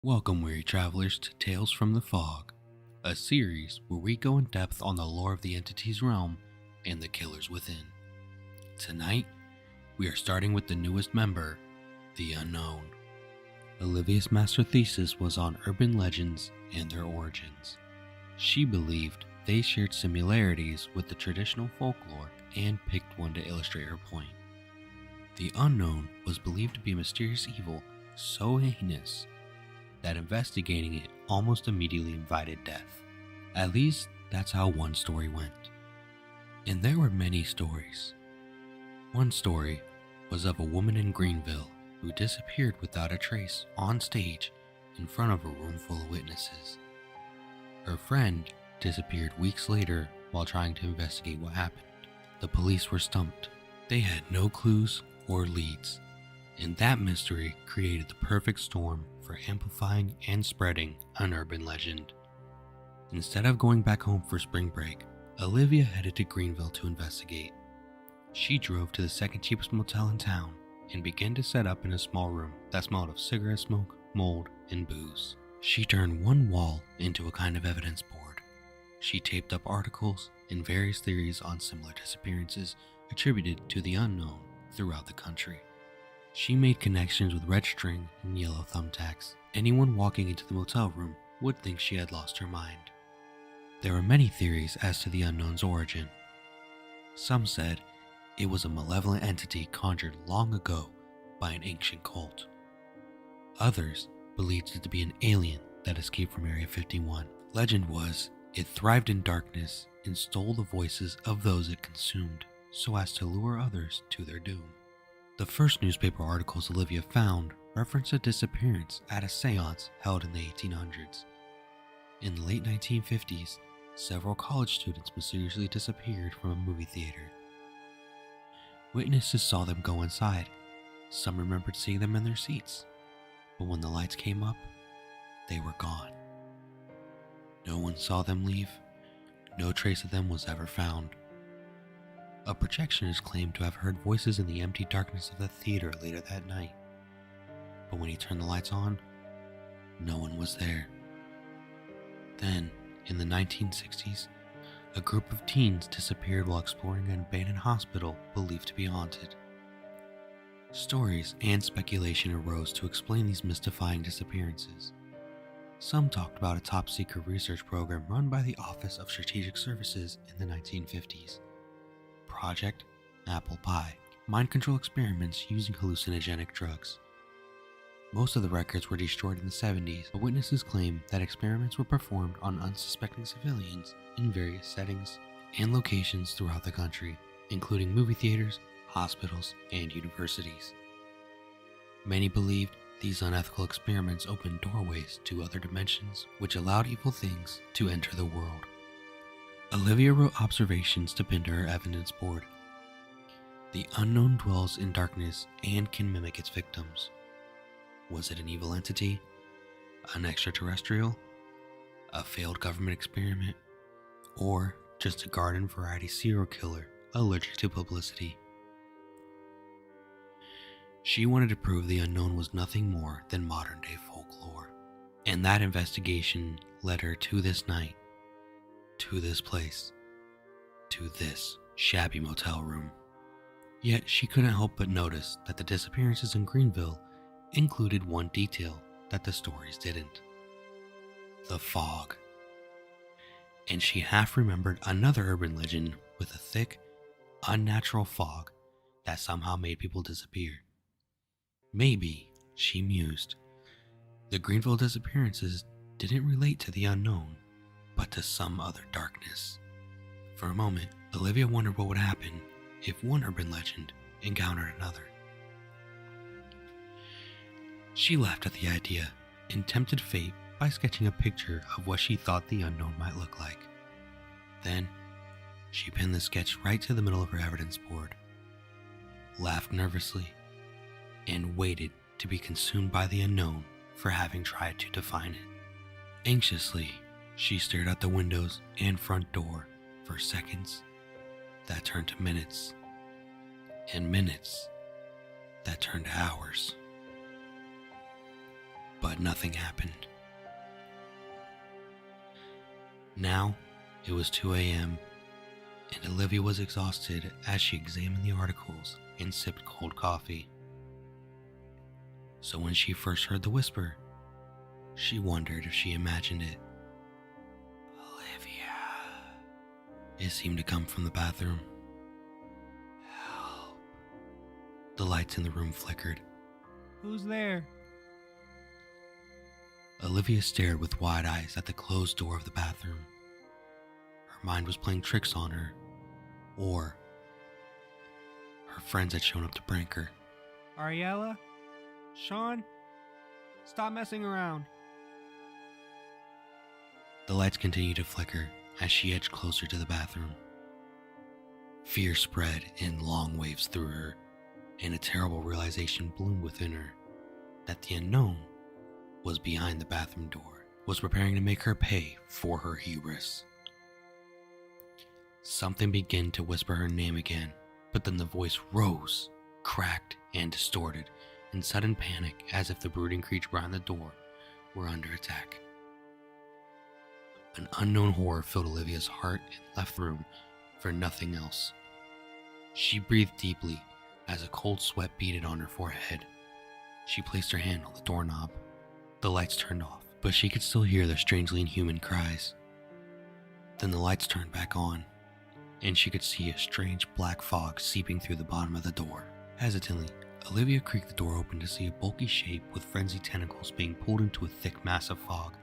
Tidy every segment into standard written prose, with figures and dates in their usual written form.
Welcome, weary travelers, to Tales from the Fog, a series where we go in depth on the lore of the entity's realm and the killers within. Tonight, we are starting with the newest member, the Unknown. Olivia's master thesis was on urban legends and their origins. She believed they shared similarities with the traditional folklore and picked one to illustrate her point. The Unknown was believed to be a mysterious evil so heinous that investigating it almost immediately invited death. At least, that's how one story went. And there were many stories. One story was of a woman in Greenville who disappeared without a trace on stage in front of a room full of witnesses. Her friend disappeared weeks later while trying to investigate what happened. The police were stumped. They had no clues or leads, and that mystery created the perfect storm for amplifying and spreading an urban legend. Instead of going back home for spring break, Olivia headed to Greenville to investigate. She drove to the second cheapest motel in town and began to set up in a small room that smelled of cigarette smoke, mold, and booze. She turned one wall into a kind of evidence board. She taped up articles and various theories on similar disappearances attributed to the unknown throughout the country. She made connections with red string and yellow thumbtacks. Anyone walking into the motel room would think she had lost her mind. There were many theories as to the unknown's origin. Some said it was a malevolent entity conjured long ago by an ancient cult. Others believed it to be an alien that escaped from Area 51. Legend was it thrived in darkness and stole the voices of those it consumed so as to lure others to their doom. The first newspaper articles Olivia found referenced a disappearance at a seance held in the 1800s. In the late 1950s, several college students mysteriously disappeared from a movie theater. Witnesses saw them go inside. Some remembered seeing them in their seats, but when the lights came up, they were gone. No one saw them leave. No trace of them was ever found. A projectionist claimed to have heard voices in the empty darkness of the theater later that night, but when he turned the lights on, no one was there. Then, in the 1960s, a group of teens disappeared while exploring an abandoned hospital believed to be haunted. Stories and speculation arose to explain these mystifying disappearances. Some talked about a top-secret research program run by the Office of Strategic Services in the 1950s. Project Apple Pie, mind control experiments using hallucinogenic drugs. Most of the records were destroyed in the 70s, but witnesses claim that experiments were performed on unsuspecting civilians in various settings and locations throughout the country, including movie theaters, hospitals, and universities. Many believed these unethical experiments opened doorways to other dimensions, which allowed evil things to enter the world. Olivia wrote observations to pin to her evidence board. The unknown dwells in darkness and can mimic its victims. Was it an evil entity? An extraterrestrial? A failed government experiment? Or just a garden variety serial killer allergic to publicity? She wanted to prove the unknown was nothing more than modern day folklore. And that investigation led her to this night, to this place, to this shabby motel room. Yet she couldn't help but notice that the disappearances in Greenville included one detail that the stories didn't: the fog. And she half remembered another urban legend with a thick, unnatural fog that somehow made people disappear. Maybe, she mused, the Greenville disappearances didn't relate to the unknown, but to some other darkness. For a moment, Olivia wondered what would happen if one urban legend encountered another. She laughed at the idea and tempted fate by sketching a picture of what she thought the unknown might look like. Then, she pinned the sketch right to the middle of her evidence board, laughed nervously, and waited to be consumed by the unknown for having tried to define it. Anxiously, she stared out the windows and front door for seconds that turned to minutes, and minutes that turned to hours. but nothing happened. Now, it was 2 a.m., and Olivia was exhausted as she examined the articles and sipped cold coffee. So when she first heard the whisper, she wondered if she imagined it. Olivia. It seemed to come from the bathroom. Help. The lights in the room flickered. Who's there? Olivia stared with wide eyes at the closed door of the bathroom. Her mind was playing tricks on her, or her friends had shown up to prank her. Ariella? Sean? Stop messing around. The lights continued to flicker as she edged closer to the bathroom. Fear spread in long waves through her, and a terrible realization bloomed within her that the unknown was behind the bathroom door, was preparing to make her pay for her hubris. Something began to whisper her name again, but then the voice rose, cracked, and distorted in sudden panic, as if the brooding creature behind the door were under attack. An unknown horror filled Olivia's heart and left the room for nothing else. She breathed deeply as a cold sweat beaded on her forehead. She placed her hand on the doorknob. The lights turned off, but she could still hear the strangely inhuman cries. Then the lights turned back on, and she could see a strange black fog seeping through the bottom of the door. Hesitantly, Olivia creaked the door open to see a bulky shape with frenzied tentacles being pulled into a thick mass of fog,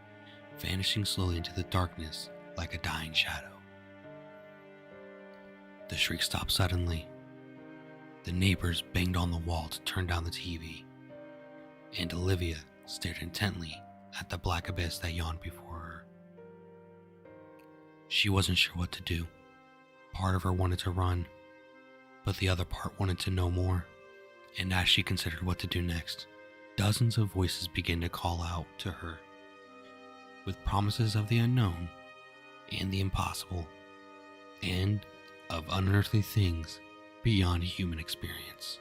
vanishing slowly into the darkness like a dying shadow. The shriek stopped suddenly. The neighbors banged on the wall to turn down the TV, and Olivia stared intently at the black abyss that yawned before her. She wasn't sure what to do. Part of her wanted to run, but the other part wanted to know more. And as she considered what to do next, dozens of voices began to call out to her, with promises of the unknown and the impossible, and of unearthly things beyond human experience.